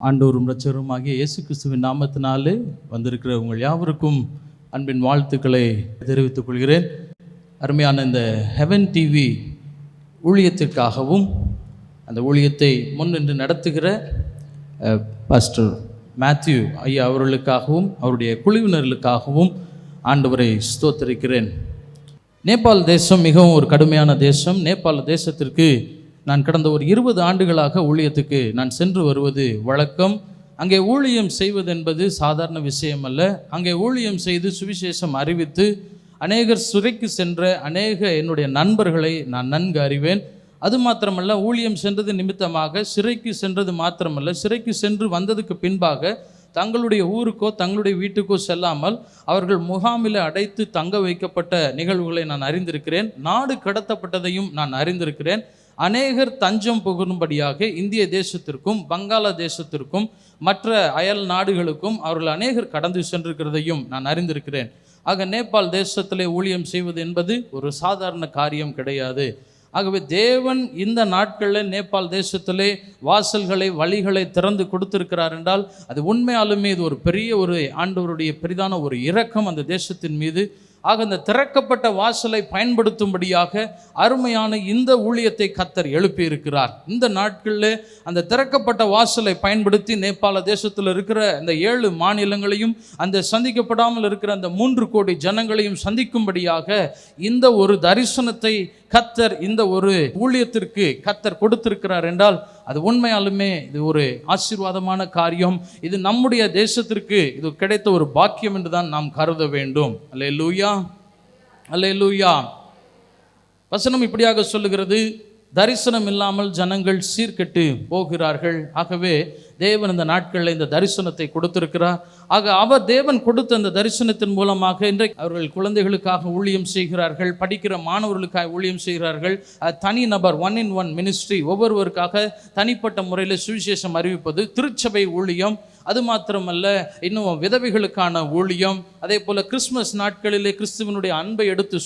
ஆண்டவரும் இரட்சகருமாகிய இயேசு கிறிஸ்துவின் நாமத்தினாலே வந்திருக்கிற உங்கள் யாவருக்கும் அன்பின் வாழ்த்துக்களை தெரிவித்துக் கொள்கிறேன். அருமையான இந்த ஹெவன் டிவி ஊழியத்திற்காகவும் அந்த ஊழியத்தை முன்னின்று நடத்துகிற பாஸ்டர் மேத்யூ ஐயா அவர்களுக்காகவும் அவருடைய குழுவினர்களுக்காகவும் ஆண்டவரை ஸ்தோத்திரிக்கிறேன். நேபாள் தேசம் மிகவும் ஒரு கடுமையான தேசம். நேபாள தேசத்திற்கு நான் கடந்த ஒரு 20 ஆண்டுகளாக ஊழியத்துக்கு நான் சென்று வருவது வழக்கம். அங்கே ஊழியம் செய்வது என்பது சாதாரண விஷயம் அல்ல. அங்கே ஊழியம் செய்து சுவிசேஷம் அறிவித்து அநேகர் சிறைக்கு சென்ற அநேக என்னுடைய நண்பர்களை நான் நன்கு அறிவேன். அது மாத்திரமல்ல, ஊழியம் சென்றது நிமித்தமாக சிறைக்கு சென்றது மாத்திரமல்ல, சிறைக்கு சென்று வந்ததுக்கு பின்பாக தங்களுடைய ஊருக்கோ தங்களுடைய வீட்டுக்கோ செல்லாமல் அவர்கள் முகாமில் அடைத்து தங்க வைக்கப்பட்ட நிகழ்வுகளை நான் அறிந்திருக்கிறேன். நாடு கடத்தப்பட்டதையும் நான் அறிந்திருக்கிறேன். அநேகர் தஞ்சம் புகும்படியாக இந்திய தேசத்திற்கும் வங்காளதேசத்திற்கும் மற்ற அயல் நாடுகளுக்கும் அவர்கள் அநேகர் கடந்து சென்றிருக்கிறதையும் நான் அறிந்திருக்கிறேன். ஆக நேபாள் தேசத்திலே ஊழியம் செய்வது என்பது ஒரு சாதாரண காரியம் கிடையாது. ஆகவே தேவன் இந்த நாட்களில் நேபாள் தேசத்திலே வாசல்களை வழிகளை திறந்து கொடுத்திருக்கிறார் என்றால் அது உண்மையாலுமே இது ஒரு பெரிய ஒரு ஆண்டவருடைய பெரிதான ஒரு இரக்கம் அந்த தேசத்தின் மீது. ஆக இந்த திறக்கப்பட்ட வாசலை பயன்படுத்தும்படியாக அருமையான இந்த ஊழியத்தை கர்த்தர் எழுப்பி இருக்கிறார். இந்த நாட்களில் அந்த திறக்கப்பட்ட வாசலை பயன்படுத்தி நேபாள தேசத்தில் இருக்கிற இந்த 7 மாநிலங்களையும் அந்த சந்திக்கப்படாமல் இருக்கிற அந்த 3 கோடி ஜனங்களையும் சந்திக்கும்படியாக இந்த ஒரு தரிசனத்தை கர்த்தர் இந்த ஒரு ஊழியத்திற்கு கர்த்தர் கொடுத்திருக்கிறார் என்றால் அது உண்மையாலுமே இது ஒரு ஆசீர்வாதமான காரியம். இது நம்முடைய தேசத்திற்கு இது கிடைத்த ஒரு பாக்கியம் என்று தான் நாம் கருத வேண்டும். அல்லேலூயா, அல்லேலூயா. வசனம் இப்படியாக சொல்லுகிறது, தரிசனம் இல்லாமல் ஜனங்கள் சீர்கெட்டு போகிறார்கள். ஆகவே தேவன் இந்த நாட்களில் இந்த தரிசனத்தை கொடுத்திருக்கிறார். ஆக அவர் தேவன் கொடுத்த அந்த தரிசனத்தின் மூலமாக இன்றைக்கு அவர்கள் குழந்தைகளுக்காக ஊழியம் செய்கிறார்கள், படிக்கிற மாணவர்களுக்காக ஊழியம் செய்கிறார்கள். தனி நபர் 1-in-1 மினிஸ்ட்ரி, ஒவ்வொருவருக்காக தனிப்பட்ட முறையில் சுவிசேஷம் அறிவிப்பது, திருச்சபை ஊழியம், அது மாத்திரமல்ல இன்னும் விதவைகளுக்கான ஊழியம், அதே போல் கிறிஸ்மஸ் நாட்களிலே கிறிஸ்துவனுடைய அன்பை எடுத்து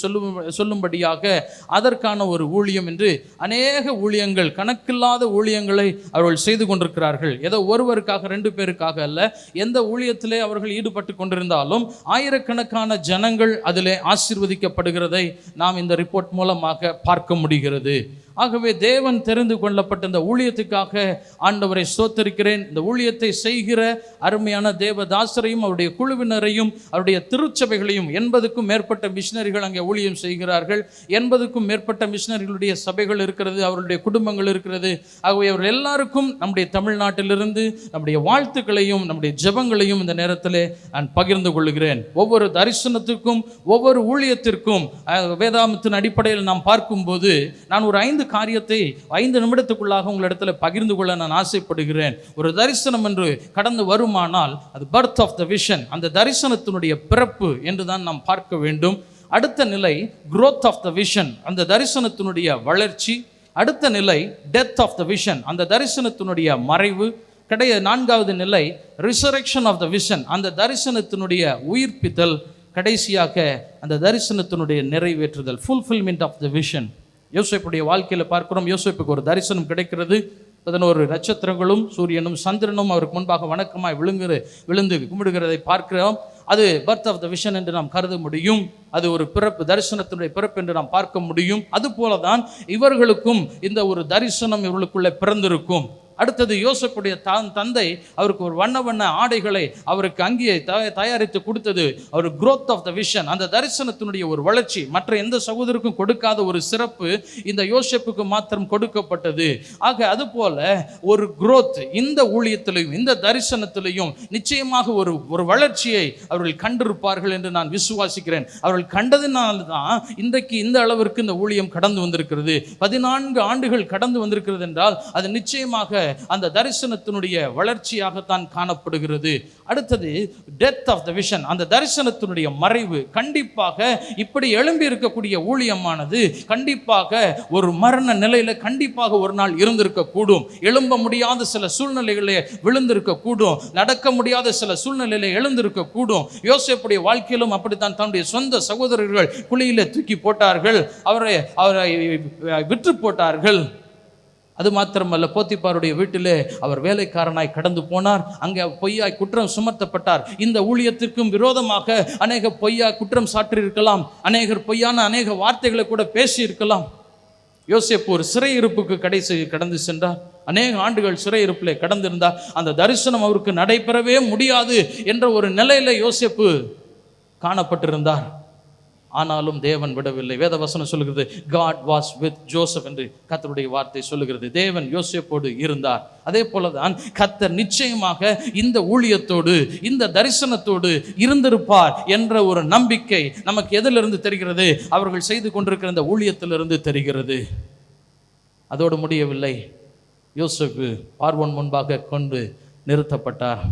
சொல்லும்படியாக அதற்கான ஒரு ஊழியம் என்று அநேக ஊழியங்கள், கணக்கில்லாத ஊழியங்களை அவர்கள் செய்து கொண்டிருக்கிறார்கள். ஏதோ ஒருவருக்காக 2 பேருக்காக அல்ல. எந்த ஊழியத்திலே அவர்கள் ஈடுபட்டு கொண்டிருந்தாலும் ஆயிரக்கணக்கான ஜனங்கள் அதிலே ஆசீர்வதிக்கப்படுகிறதை நாம் இந்த ரிப்போர்ட் மூலமாக பார்க்க முடிகிறது. ஆகவே தேவன் தெரிந்து கொள்ளப்பட்ட இந்த ஊழியத்துக்காக ஆண்டவரை ஸ்தோத்திரிக்கிறேன். இந்த ஊழியத்தை செய்கிற அருமையான தேவதாசரையும் அவருடைய குழுவினரையும் அவருடைய திருச்சபைகளையும் 80க்கும் மேற்பட்ட மிஷினரிகள் அங்கே ஊழியம் செய்கிறார்கள். 80க்கும் மேற்பட்ட மிஷினரிகளுடைய சபைகள் இருக்கிறது, அவருடைய குடும்பங்கள் இருக்கிறது. ஆகவே அவர்கள் எல்லாருக்கும் நம்முடைய தமிழ்நாட்டிலிருந்து நம்முடைய வாழ்த்துக்களையும் நம்முடைய ஜெபங்களையும் இந்த நேரத்தில் நான் பகிர்ந்து கொள்கிறேன். ஒவ்வொரு தரிசனத்துக்கும் ஒவ்வொரு ஊழியத்திற்கும் வேதாமத்தின் அடிப்படையில் நாம் பார்க்கும்போது நான் ஒரு 5 காரியத்தை 5 நிமிடத்துக்குள்ளாக உங்களிடத்தில் பகிர்ந்து கொள்ள நான் ஆசைப்படுகிறேன். ஒரு தரிசனம் என்று கடந்து வருமானால் அது பர்த் ஆஃப் த விஷன், அந்த தரிசனத்தினுடைய பிறப்பு என்று தான் நாம் பார்க்க வேண்டும். அடுத்த நிலை growth ஆஃப் த விஷன், அந்த தரிசனத்தினுடைய வளர்ச்சி. அடுத்த நிலை டெத் ஆஃப் த விஷன், அந்த தரிசனத்தினுடைய மறைவு. 4வது நிலை ரிசரெக்ஷன் ஆஃப் த விஷன், அந்த தரிசனத்தினுடைய உயிர்ப்பித்தல். கடைசியாக அந்த தரிசனத்தினுடைய நிறைவேற்றுதல், ஃபுல்ஃபில்மெண்ட் ஆஃப் த விஷன். யோசேப்புடைய வாழ்க்கையில் பார்க்கிறோம். யோசேப்புக்கு ஒரு தரிசனம் கிடைக்கிறது. 11 நட்சத்திரங்களும் சூரியனும் சந்திரனும் அவருக்கு முன்பாக வணக்கமாய் விழுந்து கும்பிடுகிறதை பார்க்கிறோம். அது பர்த் ஆஃப் த விஷன் என்று நாம் கருத முடியும். அது ஒரு பிறப்பு, தரிசனத்தினுடைய பிறப்பு என்று நாம் பார்க்க முடியும். அதுபோல தான் இவர்களுக்கும் இந்த ஒரு தரிசனம் இவர்களுக்குள்ளே பிறந்திருக்கும். அடுத்தது யோசேப்புடைய தந்தை அவருக்கு ஒரு வண்ண ஆடைகளை அவருக்கு அங்கேயே தயாரித்து கொடுத்தது. அவர் growth ஆஃப் த விஷன், அந்த தரிசனத்தினுடைய ஒரு வளர்ச்சி. மற்ற எந்த சகோதரருக்கும் கொடுக்காத ஒரு சிறப்பு இந்த யோசேப்புக்கு மாத்திரம் கொடுக்கப்பட்டது. ஆக அதுபோல ஒரு growth இந்த ஊழியத்திலையும் இந்த தரிசனத்திலையும் நிச்சயமாக ஒரு வளர்ச்சியை அவர்கள் கண்டிருப்பார்கள் என்று நான் விசுவாசிக்கிறேன். அவர்கள் கண்டதினால்தான் இன்றைக்கு இந்த அளவிற்கு இந்த ஊழியம் கடந்து வந்திருக்கிறது. 14 ஆண்டுகள் கடந்து வந்திருக்கிறது என்றால் அது நிச்சயமாக அந்த தரிசனத்தினுடைய வளர்ச்சியாகத்தான் காணப்படுகிறது. அடுத்தது டெத் ஆஃப் த விஷன், அந்த தரிசனத்தினுடைய மறைவு. கண்டிப்பாக இப்படி எழும்பி இருக்கக்கூடிய ஊழியமானது கண்டிப்பாக ஒரு மரண நிலையில கண்டிப்பாக ஒரு நாள் இருந்திருக்க கூடும். எழும்ப முடியாத சில சூழ்நிலைகளே விழுந்திருக்க கூடும். நடக்க முடியாத சில சூழ்நிலையில எழுந்திருக்க கூடும். யோசேப்புடைய வாழ்க்கையிலும் அப்படித்தான். தன்னுடைய சொந்த சகோதரர்கள் குழியில தூக்கி போட்டார்கள், அவரை விற்று போட்டார்கள். அது மாத்திரமல்ல, போத்திபாருடைய வீட்டிலே அவர் வேலைக்காரனாய் கடந்து போனார். அங்கே பொய்யாய் குற்றம் சுமத்தப்பட்டார். இந்த ஊழியத்திற்கும் விரோதமாக அநேக பொய்யாய் குற்றம் சாட்டியிருக்கலாம், அநேகர் பொய்யான அநேக வார்த்தைகளை கூட பேசி இருக்கலாம். யோசேப்பு ஒரு சிறையிருப்புக்கு கடைசி கடந்து சென்றார். அநேக ஆண்டுகள் சிறையிருப்பிலே கடந்திருந்தார். அந்த தரிசனம் அவருக்கு நடைபெறவே முடியாது என்ற ஒரு நிலையில யோசேப்பு காணப்பட்டிருந்தார். ஆனாலும் தேவன் விடவில்லை. வேதவசனம் சொல்லுகிறது, God was with Joseph என்று கர்த்தருடைய வார்த்தை சொல்லுகிறது. தேவன் யோசேப்போடு இருந்தார். அதே போலதான் கர்த்தர் நிச்சயமாக இந்த ஊழியத்தோடு, இந்த தரிசனத்தோடு இருந்திருப்பார் என்ற ஒரு நம்பிக்கை நமக்கு எதிலிருந்து தெரிகிறது? அவர்கள் செய்து கொண்டிருக்கிற இந்த ஊழியத்திலிருந்து தெரிகிறது. அதோடு முடியவில்லை. யோசேப்பு பார்வோன் முன்பாக கொண்டு நிறுத்தப்பட்டார்.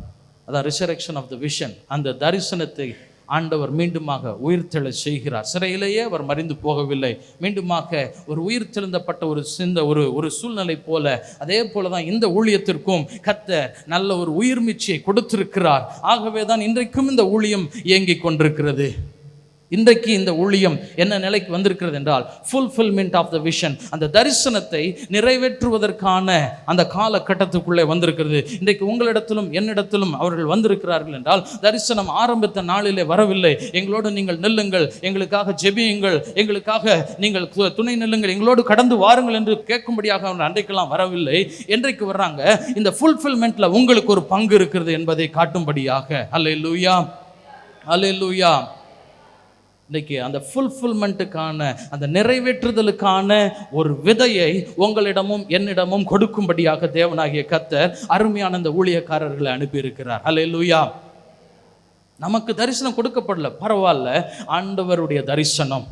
அதான் ரிசரெக்ஷன் ஆஃப் த விஷன். அந்த தரிசனத்தை ஆண்டவர் மீண்டுமாக உயிர்த்தெழ செய்கிறார். சிறையிலேயே அவர் மறிந்து போகவில்லை. மீண்டுமாக ஒரு உயிர்த்தெழுந்தப்பட்ட ஒரு சூழ்நிலை போல, அதே போலதான் இந்த ஊழியத்திற்கும் கர்த்தர் நல்ல ஒரு உயிர்மீட்சியை கொடுத்திருக்கிறார். ஆகவே தான் இன்றைக்கும் இந்த ஊழியம் இயங்கிக் கொண்டிருக்கிறது. இன்றைக்கு இந்த ஊழியம் என்ன நிலைக்கு வந்திருக்கிறது என்றால், ஃபுல்ஃபில்மெண்ட் ஆஃப் த விஷன், அந்த தரிசனத்தை நிறைவேற்றுவதற்கான அந்த காலகட்டத்துக்குள்ளே வந்திருக்கிறது. இன்றைக்கு உங்களிடத்திலும் என்னிடத்திலும் அவர்கள் வந்திருக்கிறார்கள் என்றால், தரிசனம் ஆரம்பித்த நாளிலே வரவில்லை, எங்களோடு நீங்கள் நில்லுங்கள், எங்களுக்காக ஜெபியுங்கள், எங்களுக்காக நீங்கள் துணை நில்லுங்கள், எங்களோடு கடந்து வாருங்கள் என்று கேட்கும்படியாக அவர்கள் அன்றைக்கெல்லாம் வரவில்லை. என்றைக்கு வர்றாங்க? இந்த ஃபுல்ஃபில்மெண்ட்ல உங்களுக்கு ஒரு பங்கு இருக்கிறது என்பதை காட்டும்படியாக. அல்லேலூயா, அல்லேலூயா. இன்றைக்கி அந்த ஃபுல்ஃபில்மெண்ட்டுக்கான, அந்த நிறைவேற்றுதலுக்கான ஒரு விதையை உங்களிடமும் என்னிடமும் கொடுக்கும்படியாக தேவனாகிய கர்த்தர் அருமையான இந்த ஊழியக்காரர்களை அனுப்பியிருக்கிறார். அல்லேலூயா. நமக்கு தரிசனம் கொடுக்கப்படல, பரவாயில்ல. ஆண்டவருடைய தரிசனம்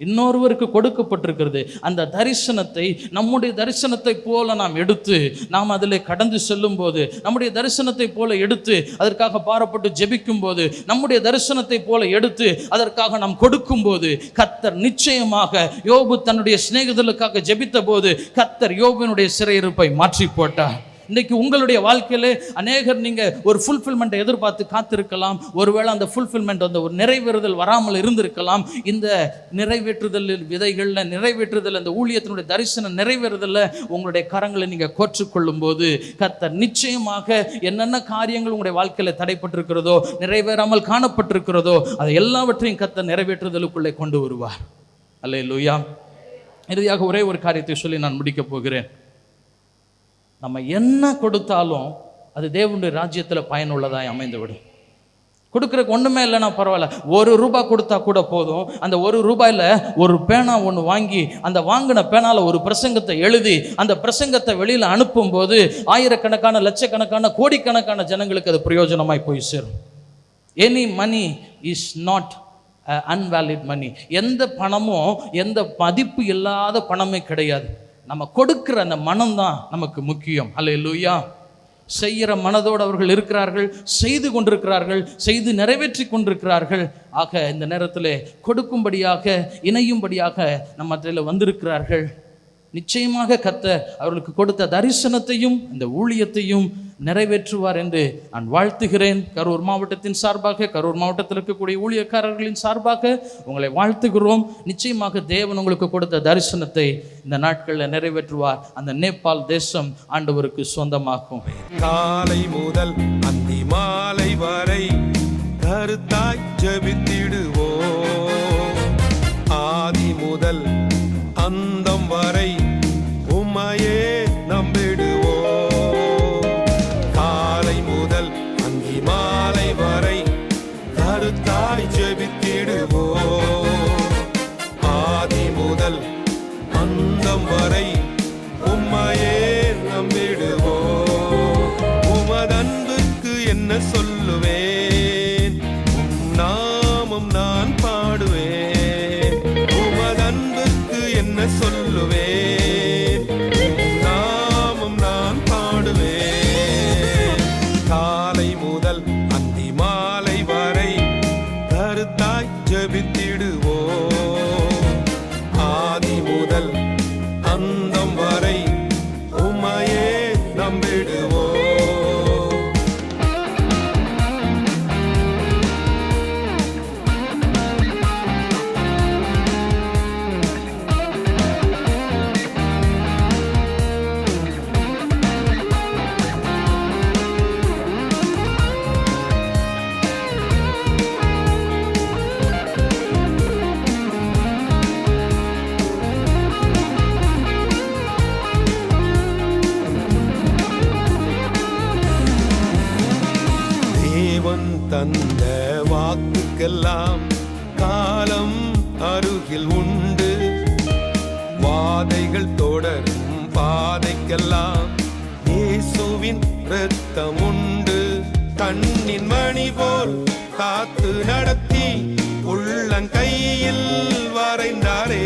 இன்னொருவருக்கு கொடுக்கப்பட்டிருக்கிறது. அந்த தரிசனத்தை நம்முடைய தரிசனத்தை போல நாம் எடுத்து, நாம் அதில் கடந்து செல்லும் போது, நம்முடைய தரிசனத்தை போல எடுத்து அதற்காக பாரப்பட்டு ஜெபிக்கும் போது, நம்முடைய தரிசனத்தை போல எடுத்து அதற்காக நாம் கொடுக்கும் போது, கர்த்தர் நிச்சயமாக, யோபு தன்னுடைய சிநேகிதர்களுக்காக ஜெபித்த போது கர்த்தர் யோபுவினுடைய சிறையிருப்பை மாற்றி போட்டார். இன்றைக்கு உங்களுடைய வாழ்க்கையிலே அநேகர் நீங்கள் ஒரு ஃபுல்ஃபில்மெண்ட்டை எதிர்பார்த்து காத்திருக்கலாம். ஒருவேளை அந்த ஃபுல்ஃபில்மெண்ட், அந்த ஒரு நிறைவேறுதல் வராமல் இருந்திருக்கலாம். இந்த நிறைவேற்றுதல் விதைகளில், நிறைவேற்றுதல், அந்த ஊழியத்தினுடைய தரிசனம் நிறைவேறுதலில் உங்களுடைய கரங்களை நீங்கள் கோற்றுக்கொள்ளும் போது கர்த்தர் நிச்சயமாக என்னென்ன காரியங்கள் உங்களுடைய வாழ்க்கையில் தடைப்பட்டிருக்கிறதோ, நிறைவேறாமல் காணப்பட்டிருக்கிறதோ, அதை எல்லாவற்றையும் கர்த்தர் நிறைவேற்றுதலுக்குள்ளே கொண்டு வருவார். அல்லேலூயா. இறுதியாக ஒரே ஒரு காரியத்தை சொல்லி நான் முடிக்கப் போகிறேன். நம்ம என்ன கொடுத்தாலும் அது தேவனுடைய ராஜ்யத்தில் பயனுள்ளதாய் அமைந்துவிடும். கொடுக்குறக்கு ஒன்றுமே இல்லைன்னா பரவாயில்ல, ₹1 கொடுத்தா கூட போதும். அந்த ₹1 ஒரு பேனா ஒன்று வாங்கி, அந்த வாங்கின பேனால ஒரு பிரசங்கத்தை எழுதி, அந்த பிரசங்கத்தை வெளியில் அனுப்பும்போது ஆயிரக்கணக்கான, லட்சக்கணக்கான, கோடிக்கணக்கான ஜனங்களுக்கு அது பிரயோஜனமாய் போய் சேரும். எனி மணி இஸ் நாட் அன்வேலிட் மணி. எந்த பணமும் எந்த மதிப்பு இல்லாத பணமே கிடையாது. நம்ம கொடுக்கிற அந்த மனம் தான் நமக்கு முக்கியம். அல்லேலூயா. செய்கிற மனதோடு அவர்கள் இருக்கிறார்கள், செய்து கொண்டிருக்கிறார்கள், செய்து நிறைவேற்றி கொண்டிருக்கிறார்கள். ஆக இந்த நேரத்தில் கொடுக்கும்படியாக, இணையும்படியாக நம்ம அதில் வந்திருக்கிறார்கள். நிச்சயமாக கர்த்தர் அவர்களுக்கு கொடுத்த தரிசனத்தையும் இந்த ஊழியத்தையும் நிறைவேற்றுவார் என்று நான் வாழ்த்துகிறேன். கரூர் மாவட்டத்தின் சார்பாக, கரூர் மாவட்டத்தில் இருக்கக்கூடிய ஊழியக்காரர்களின் சார்பாக உங்களை வாழ்த்துகிறோம். நிச்சயமாக தேவன் உங்களுக்கு கொடுத்த தரிசனத்தை இந்த நாட்களில் நிறைவேற்றுவார். அந்த நேபாள் தேசம் ஆண்டவருக்கு சொந்தமாகும். காலை முதல் அந்தி மாலை வரை கருத்தாய் ஜெபித்திடுவோம். ஆதி முதல் அந்தம் வரை உம்மையே நம்பிடுவோம். காலை முதல் அந்தி மாலை வரை கருத்தாய் ஜெபித்திடுவோம். ஆதி முதல் அந்தம் வரை உம்மையே நம்பிடுவோம். உமதன்புக்கு என்ன சொல்லுவேன், நாமம் நான் பாடுவேன். உமதன்புக்கு என்ன சொல்லுவேன், நாமம் நான் பாடுவேன். காலை முதல் அந்தி மாலை வரை கருத்தாய் ஜெபித்திடுவோம். ஆதி முதல் அந்தம் வரை உம்மையே நம்பிடுவோம். பாதைக்கெல்லாம் காலம் அருகில் உண்டு. வாதைகள் தொடரும் பாதைக்கெல்லாம் இயேசுவின் இரத்தம் உண்டு. கண்ணின் மணி போல் காத்து நடத்தி உள்ளங்கையில் வரைந்தாரே.